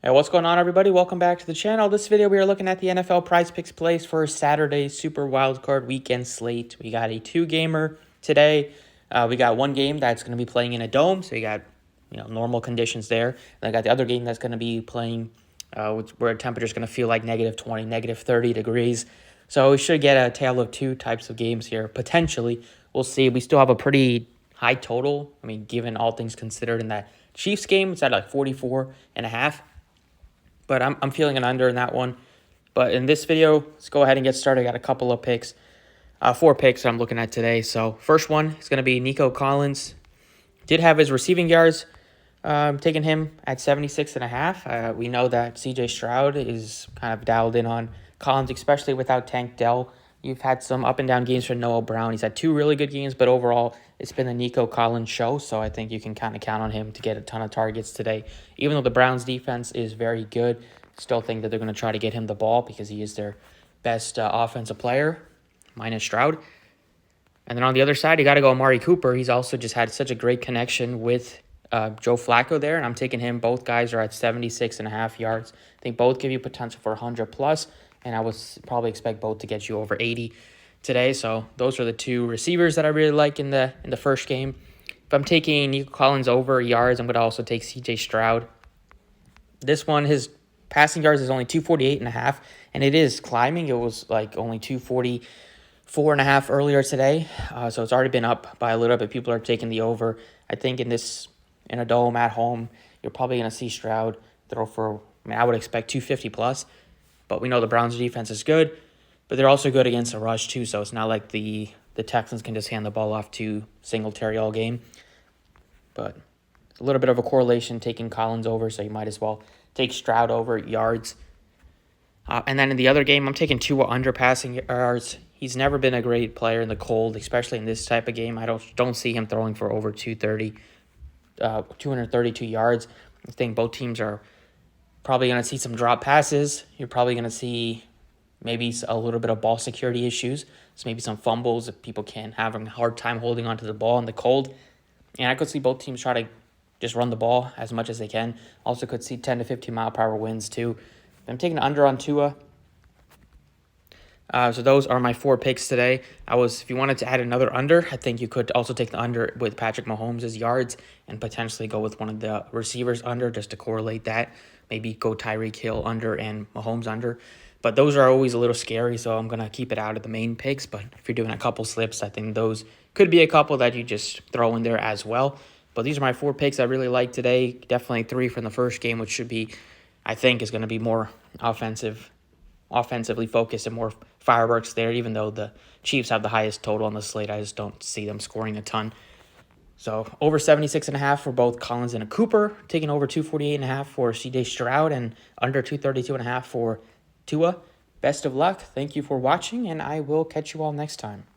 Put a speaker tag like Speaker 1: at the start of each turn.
Speaker 1: Hey, what's going on, everybody? Welcome back to the channel. This video, we are looking at the NFL Prizepicks plays for Saturday's Super Wildcard Weekend slate. We got a two-gamer today. We got one game that's going to be playing in a dome, so you got normal conditions there. And I got the other game that's going to be playing where temperature is going to feel like -20, -30 degrees. So we should get a tale of two types of games here, potentially. We'll see. We still have a pretty high total. I mean, given all things considered, in that Chiefs game, it's at like 44.5. But I'm feeling an under in that one. But in this video, let's go ahead and get started. I got a couple of picks, 4 picks I'm looking at today. So first one is going to be Nico Collins. Did have his receiving yards, taking him at 76.5. We know that C.J. Stroud is kind of dialed in on Collins, especially without Tank Dell. You've had some up and down games for Noah Brown. He's had 2 really good games, but overall, it's been the Nico Collins show, so I think you can kind of count on him to get a ton of targets today. Even though the Browns' defense is very good, still think that they're going to try to get him the ball because he is their best offensive player, minus Stroud. And then on the other side, you got to go Amari Cooper. He's also just had such a great connection with Joe Flacco there, and I'm taking him. Both guys are at 76.5 yards. I think both give you potential for 100+, and I would probably expect both to get you over 80 today. So those are the 2 receivers that I really like in the first game. If I'm taking Nico Collins over yards, I'm going to also take C.J. Stroud. This one, his passing yards is only 248.5, and it is climbing. It was like only 244.5 earlier today, so it's already been up by a little bit. People are taking the over. I think in a dome at home, you're probably going to see Stroud throw for, I would expect 250+. But we know the Browns' defense is good, but they're also good against a rush too, so it's not like the Texans can just hand the ball off to Singletary all game. But a little bit of a correlation taking Collins over, so you might as well take Stroud over yards. And then in the other game, I'm taking Tua under passing yards. He's never been a great player in the cold, especially in this type of game. I don't see him throwing for over 232 yards. I think both teams are probably going to see some drop passes. You're probably going to see maybe a little bit of ball security issues. So maybe some fumbles if people can have a hard time holding onto the ball in the cold. And I could see both teams try to just run the ball as much as they can. Also could see 10 to 15 mile per hour winds too. I'm taking under on Tua. So those are my 4 picks today. If you wanted to add another under, I think you could also take the under with Patrick Mahomes' yards and potentially go with one of the receivers under just to correlate that. Maybe go Tyreek Hill under and Mahomes under. But those are always a little scary, so I'm going to keep it out of the main picks. But if you're doing a couple slips, I think those could be a couple that you just throw in there as well. But these are my 4 picks I really like today. Definitely 3 from the first game, which should be, I think, is going to be more offensively focused and more fireworks there, even though the Chiefs have the highest total on the slate. I just don't see them scoring a ton. So over 76.5 for both Collins and Cooper, taking over 248.5 for C.J. Stroud, and under 232.5 for Tua. Best of luck. Thank you for watching, and I will catch you all next time.